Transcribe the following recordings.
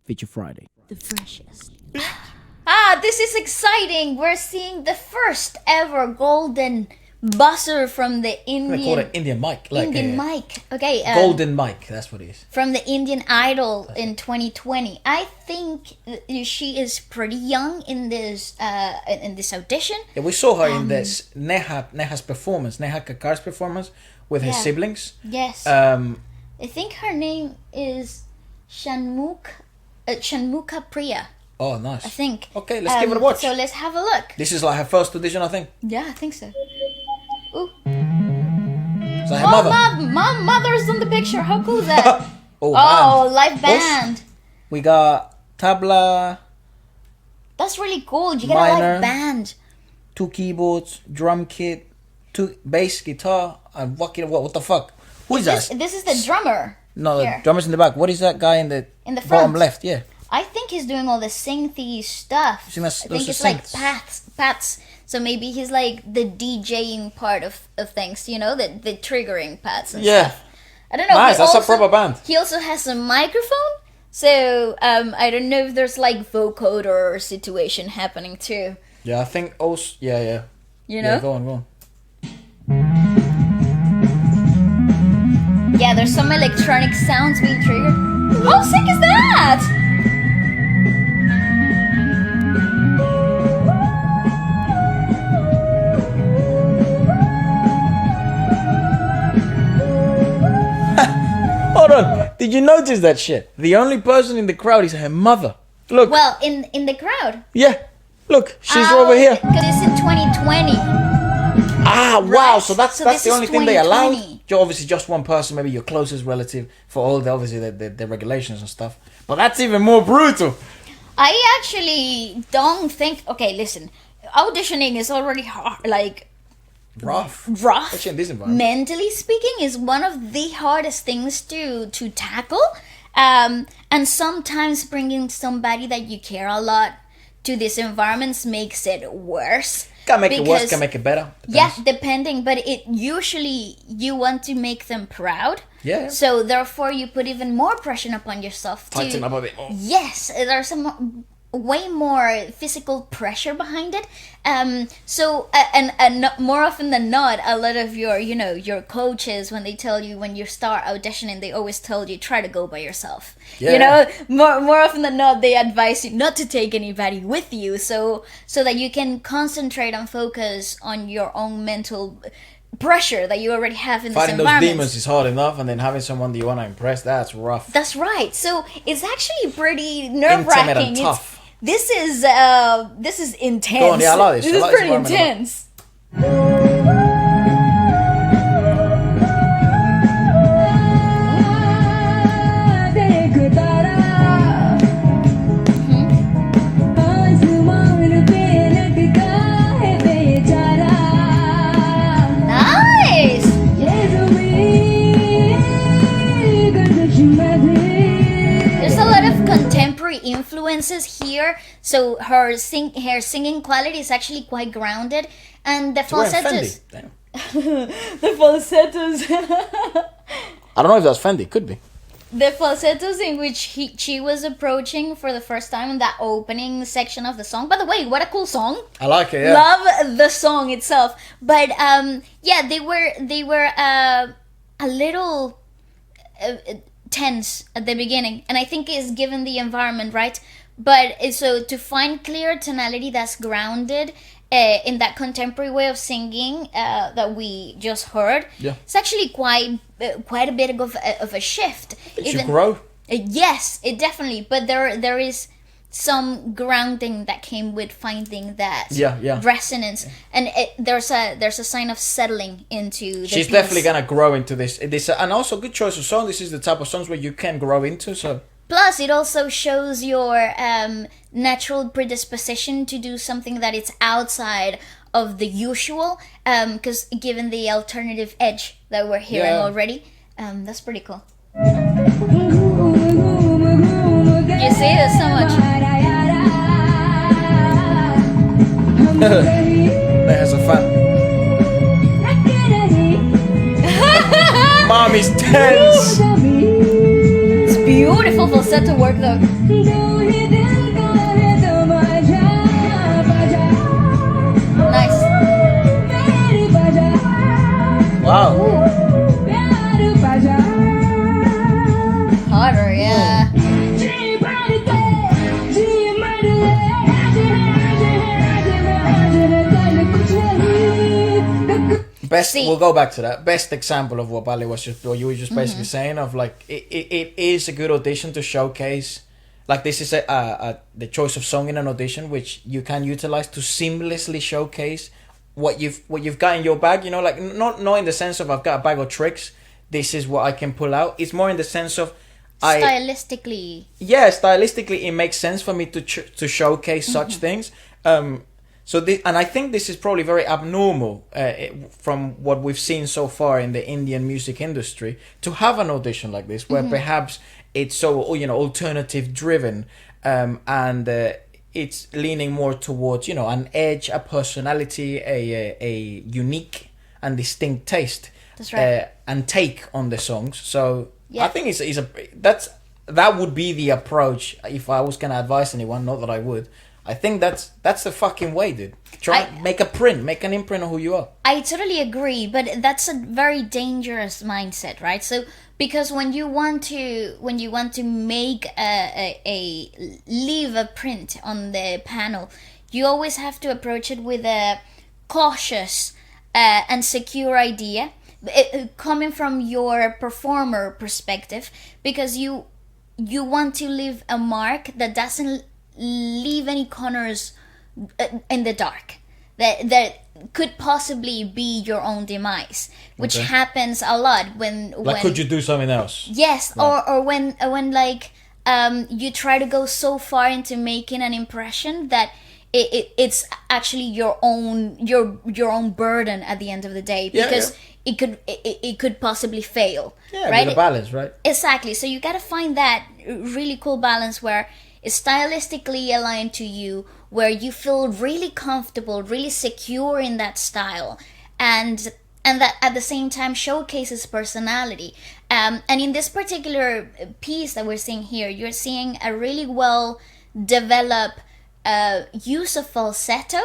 Feature Friday. The freshest. Ah, this is exciting. We're seeing the first ever golden buzzer from the Indian... They call it Indian mic. Indian mic. Okay. Golden mic, that's what it is. From the Indian Idol in 2020. I think she is pretty young in this audition. Yeah, we saw her in this Neha's performance, Neha Kakkar's performance with her siblings. Yes. I think her name is Shanmukhapriya. Oh, nice. I think. Okay, let's give it a watch. So let's have a look. This is like her first audition, I think. Yeah, I think so. Ooh. Is that her mother? Mother's on the picture. How cool is that? Band. Live band. We got tabla. That's really cool. You get a live band. 2 keyboards, drum kit, 2 bass guitar, and what the fuck? Who is that? This is the drummer. No, the drummer's in the back. What is that guy in the front? bottom left? Yeah. I think he's doing all the synthy stuff. I think it's like pats. So maybe he's like the DJing part of things, you know, the triggering pats and stuff. I don't know. Nice, that's a proper band. He also has a microphone. So I don't know if there's like vocoder situation happening too. Yeah, I think also, yeah. You know? Yeah, go on. Yeah, there's some electronic sounds being triggered. How sick is that? Hold on. Did you notice that shit? The only person in the crowd is her mother. Look. Well, in the crowd. Yeah. Look, she's over here. Because it's in 2020. Ah, wow. Right. So that's the only thing they allowed. You're obviously just one person, maybe your closest relative, for all the regulations and stuff. But that's even more brutal. I actually don't think... Okay, listen. Auditioning is already hard, like... Rough. Especially in this environment. Mentally speaking, is one of the hardest things to tackle. And sometimes bringing somebody that you care a lot to these environments makes it worse. Can make it worse, can make it better. Depends. Yeah, depending. But it usually, you want to make them proud. Yeah. So therefore, you put even more pressure upon yourself. Tighten up a bit more. Yes, there's some way more physical pressure behind it. So more often than not, a lot of your coaches, when they tell you, when you start auditioning, they always tell you, try to go by yourself. Yeah. You know, more often than not, they advise you not to take anybody with you, so that you can concentrate and focus on your own mental pressure that you already have in this environment. Fighting those demons is hard enough, and then having someone that you want to impress, that's rough. That's right. So it's actually pretty nerve-wracking. Intimate and tough. This is intense. Go on, yeah, I like this. This is pretty intense. Nice. There's a lot of contemporary influences here, so her singing quality is actually quite grounded, and the falsettos. The falsettos. I don't know if that's Fendi. Could be. The falsettos in which she was approaching for the first time in that opening section of the song. By the way, what a cool song! I like it. Yeah. Love the song itself, but they were a little tense at the beginning, and I think it's given the environment, right? But so to find clear tonality that's grounded in that contemporary way of singing that we just heard, it's actually quite a bit of a shift. It should grow. Yes, it definitely. But there is some grounding that came with finding that resonance, and there's a sign of settling into the She's piece. definitely gonna grow into this, and also good choice of song. This is the type of songs where you can grow into. So plus it also shows your natural predisposition to do something that is outside of the usual, because given the alternative edge that we're hearing already, that's pretty cool. You see, there's so much. There's a fan. Mommy's tense. It's beautiful. falsetto work though. Nice. Wow. Ooh. Harder, yeah. Best. See. We'll go back to that. Best example of what Bali was just, or you were just basically saying, of like it is a good audition to showcase. Like this is the choice of song in an audition, which you can utilize to seamlessly showcase what you've got in your bag. You know, like not in the sense of I've got a bag of tricks. This is what I can pull out. It's more in the sense of Stylistically. Yeah, stylistically, it makes sense for me to showcase such things. So this, and I think this is probably very abnormal from what we've seen so far in the Indian music industry, to have an audition like this, where perhaps it's so alternative driven, and it's leaning more towards an edge, a personality, a unique and distinct taste. That's right. And take on the songs. So Yeah. I think that would be the approach if I was gonna advise anyone. Not that I would. I think that's the fucking way, dude. Make an imprint of who you are. I totally agree, but that's a very dangerous mindset, right? So because when you want to make leave a print on the panel, you always have to approach it with a cautious and secure idea, coming from your performer perspective, because you want to leave a mark that doesn't leave any corners in the dark that could possibly be your own demise, which happens a lot when Could you do something else? Yes, right. or when like you try to go so far into making an impression that it's actually your own burden at the end of the day, because it could possibly fail. Yeah, right? With a balance, right? Exactly. So you gotta find that really cool balance where it's stylistically aligned to you, where you feel really comfortable, really secure in that style, and that at the same time showcases personality. And in this particular piece that we're seeing here, you're seeing a really well developed use of falsetto,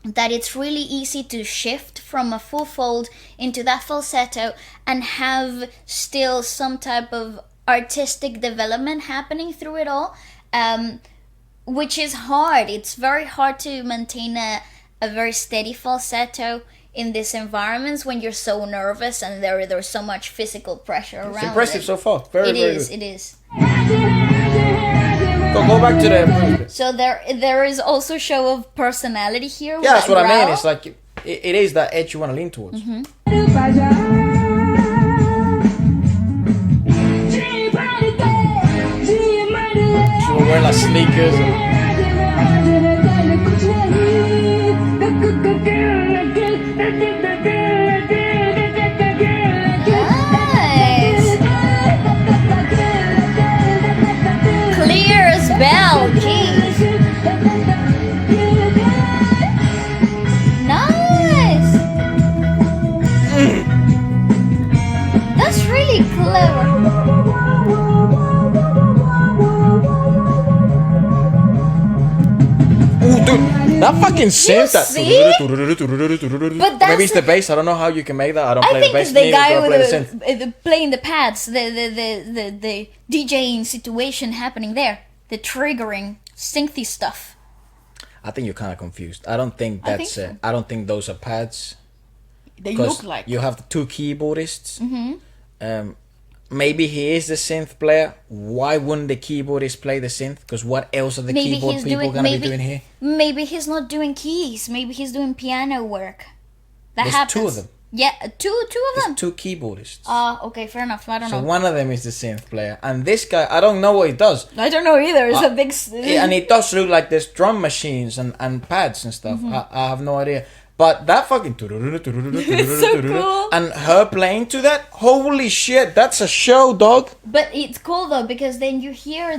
that it's really easy to shift from a full fold into that falsetto and have still some type of artistic development happening through it all, which is hard. It's very hard to maintain a very steady falsetto in these environments when you're so nervous and there's so much physical pressure around. It's impressive so far. Very good. It is. Go back to the. So there is also show of personality here. Yeah, that's what I mean. It's like it is that edge you want to lean towards. Mm-hmm. She was wearing like sneakers. Nice. Clear as bell. Jeez. Nice. That's really clever. Ooh, dude, that fucking synth. But that's maybe it's the bass. I don't know how you can make that. I don't I play think the bass. it's the guy play the synth. with playing the pads, the DJing situation happening there, the triggering synthy stuff. I think you're kind of confused. I don't think that's. So. I don't think those are pads. They look like. You have the two keyboardists. Maybe he is the synth player. Why wouldn't the keyboardist play the synth? Because what else are the keyboard people gonna be doing here? Maybe he's not doing keys. Maybe he's doing piano work. That There's happens. two of them. Yeah, two of them. There's two keyboardists. Okay, fair enough. I don't know. So one of them is the synth player, and this guy, I don't know what he does. I don't know either. It's a big. And it does look like there's drum machines and pads and stuff. I have no idea. But that fucking It's so cool. And her playing to that, holy shit, that's a show, dog. But it's cool though, because then you hear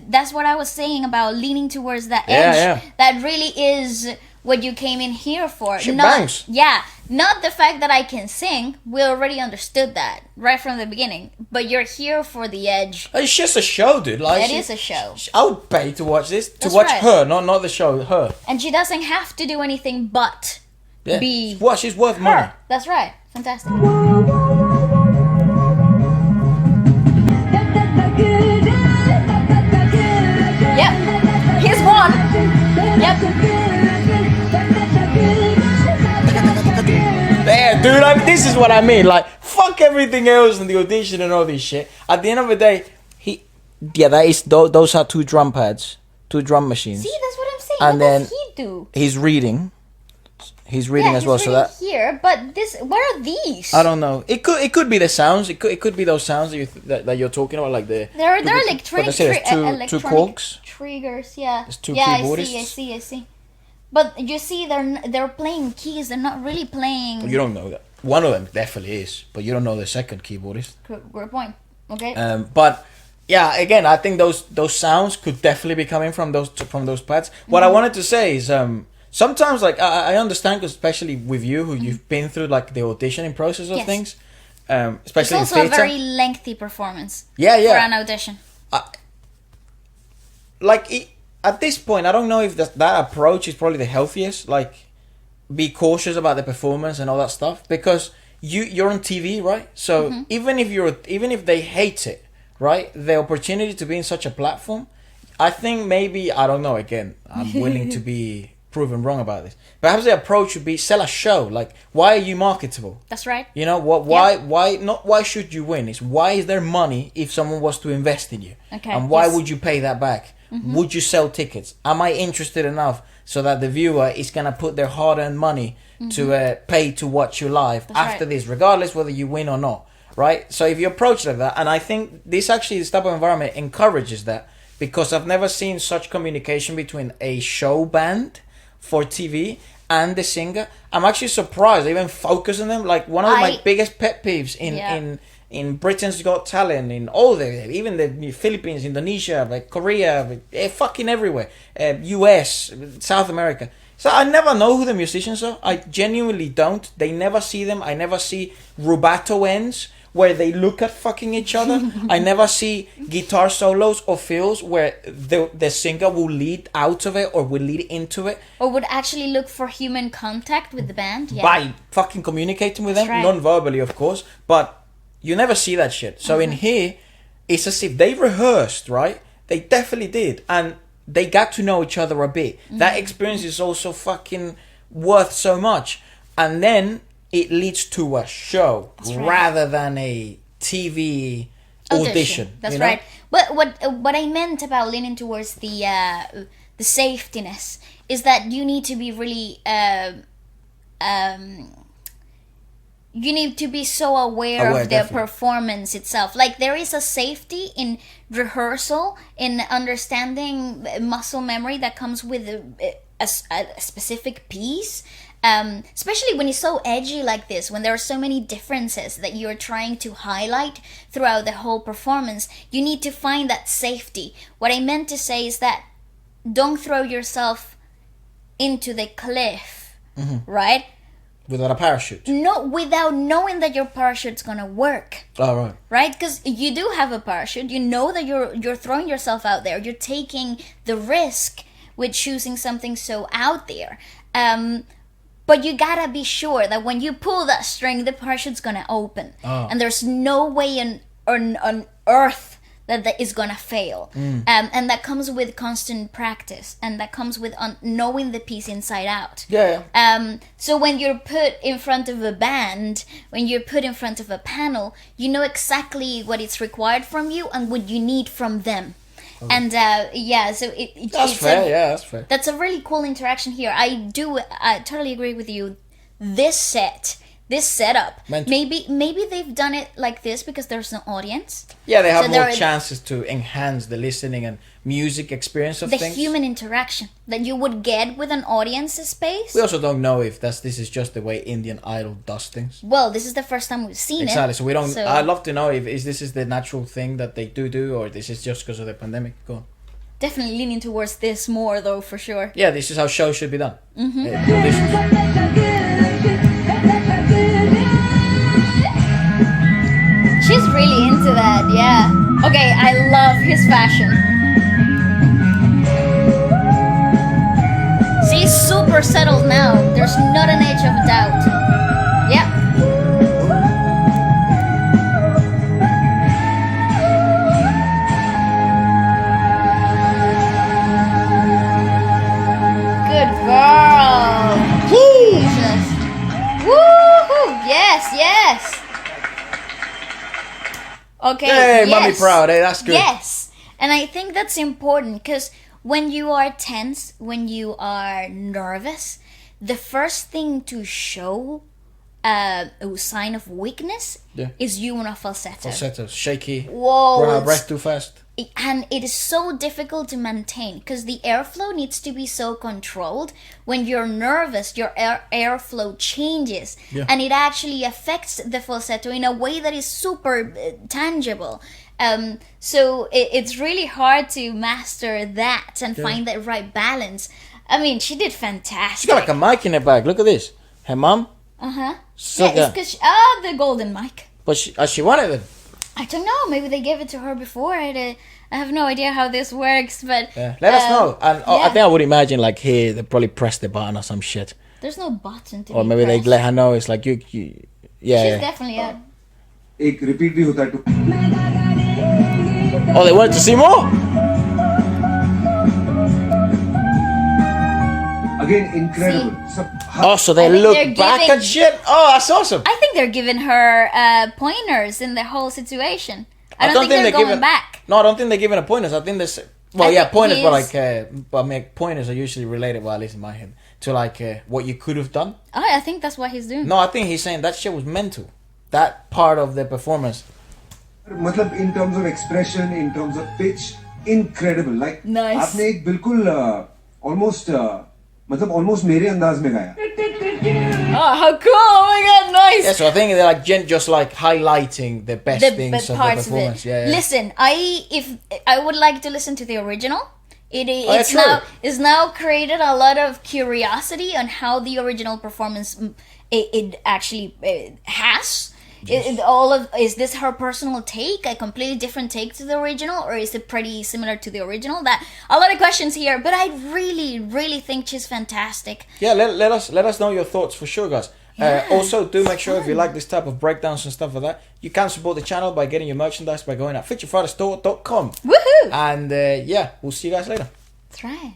that's what I was saying about leaning towards that edge. Yeah. That really is what you came in here for. Shit Not, bangs. yeah, not the fact that I can sing. We already understood that right from the beginning. But you're here for the edge. It's just a show, dude. Like, It is a show. I would pay to watch this. To That's watch right. her, not the show, her. And she doesn't have to do anything but be Well, she's worth money. her. That's right. Fantastic. Yep. Here's one. Yep. Yeah, dude, this is what I mean. Like, fuck everything else and the audition and all this shit. At the end of the day, those are two drum pads, two drum machines. See, that's what I'm saying. And what then does he do? He's reading. He's reading as he's well. reading So that here, but this. What are these? I don't know. It could be the sounds. It could be those sounds that you're talking about, like the. They're electronic, But there's two electronic corks. triggers. Yeah. There's two yeah, keyboardists. I see. But you see, they're playing keys. They're not really playing. You don't know that. One of them definitely is, but you don't know the second keyboardist. Good point. Okay. But yeah, again, I think those sounds could definitely be coming from those pads. What I wanted to say is, sometimes, like, I understand, 'cause especially with you, who you've been through like the auditioning process of Yes. things, It's especially in also a theatre. very lengthy performance. Yeah. For an audition. At this point, I don't know if that approach is probably the healthiest. Like, be cautious about the performance and all that stuff, because you're on TV, right? So even if they hate it, right, the opportunity to be in such a platform, I think maybe, I don't know. Again, I'm willing to be proven wrong about this. Perhaps the approach should be sell a show. Like, why are you marketable? That's right. You know what? Why should you win? It's why is there money if someone was to invest in you? Okay, And why yes. would you pay that back? Would you sell tickets? Am I interested enough so that the viewer is gonna put their hard-earned money to pay to watch you live after this, regardless whether you win or not, right? So if you approach like that, and I think this type of environment encourages that, because I've never seen such communication between a show band for TV and the singer. I'm actually surprised they even focus on them. Like, one of my biggest pet peeves in Britain's Got Talent, in all even the Philippines, Indonesia, like Korea, fucking everywhere, US, South America. So I never know who the musicians are. I genuinely don't. They never see them. I never see rubato ends where they look at fucking each other. I never see guitar solos or fills where the singer will lead out of it or will lead into it. Or would actually look for human contact with the band. Yeah. By fucking communicating with them, That's right. non-verbally, of course, but you never see that shit. So in here, it's as if they rehearsed, right? They definitely did, and they got to know each other a bit. That experience is also fucking worth so much. And then it leads to a show rather than a TV audition. That's you know? right. But what I meant about leaning towards the safetiness is that you need to be really you need to be so aware of the definitely. performance itself. Like, there is a safety in rehearsal, in understanding muscle memory that comes with a specific piece. Especially when it's so edgy like this, when there are so many differences that you're trying to highlight throughout the whole performance, you need to find that safety. What I meant to say is that don't throw yourself into the cliff, right? Without a parachute. No, without knowing that your parachute's gonna work. Oh, right. Right? Because you do have a parachute. You know that you're throwing yourself out there. You're taking the risk with choosing something so out there. But you gotta be sure that when you pull that string, the parachute's gonna open. And there's no way on earth that is gonna fail. And that comes with constant practice. And that comes with knowing the piece inside out. Yeah. So when you're put in front of a band, when you're put in front of a panel, you know exactly what is required from you and what you need from them. And so That's fair. That's fair. That's a really cool interaction here. I totally agree with you. This setup, maybe they've done it like this because there's no audience. Yeah, they have So more chances to enhance the listening and music experience of the things. human interaction that you would get with an audience space. We also don't know if this is just the way Indian Idol does things. Well, this is the first time we've seen Exactly. it. So we don't. I'd love to know if this is the natural thing that they do, or this is just because of the pandemic. Go on. definitely leaning towards this more, though, for sure. Yeah, this is how shows should be done. She's really into that, yeah. Okay, I love his fashion. She's super settled now. There's not an edge of doubt. Yep. Good girl. Jesus. Woohoo! Yes, yes. Okay. Hey, yes. mommy proud. Hey, that's good. Yes. And I think that's important because when you are tense, when you are nervous, the first thing to show a sign of weakness is you on a falsetto. Falsetto, shaky. Whoa. Breath too fast. And it is so difficult to maintain because the airflow needs to be so controlled. When you're nervous, your airflow changes, and it actually affects the falsetto in a way that is super tangible. So it's really hard to master that and find that right balance. I mean, she did fantastic. She got like a mic in her bag. Look at this. Her mom. So yeah, it's because the golden mic. But she wanted it. I don't know. Maybe they gave it to her before. I have no idea how this works, but let us know. And I think I would imagine like here they probably press the button or some shit. There's no button to. Or maybe they let her know. It's like you yeah. She's definitely a. एक repeat भी होता है तो. Oh, they wanted to see more. Again, incredible. So they look back and shit. Oh, that's awesome. I think they're giving her pointers in the whole situation. I don't think they're going back. No, I don't think they're giving her pointers. I think there's pointers, but like, but I mean, pointers are usually related, well, at least in my head, to like what you could have done. Oh, I think that's what he's doing. No, I think he's saying that shit was mental. That part of the performance. मतलब in terms of expression, in terms of pitch, incredible. Like nice. आपने एक बिल्कुल almost almost मेरे अंदाज में गाया. Oh, how cool! Oh my god, nice! Yeah, so I think they're like just like highlighting the best things of the performance. Yeah. Listen, I would like to listen to the original. It's now created a lot of curiosity on how the original performance it actually has. Is this her personal take, a completely different take to the original, or is it pretty similar to the original? That a lot of questions here, but I really think she's fantastic. Yeah, let us know your thoughts for sure, guys. Yeah, also, do make sure if you like this type of breakdowns and stuff like that, you can support the channel by getting your merchandise by going at featurefridaystore.com. Woohoo! And we'll see you guys later. That's right.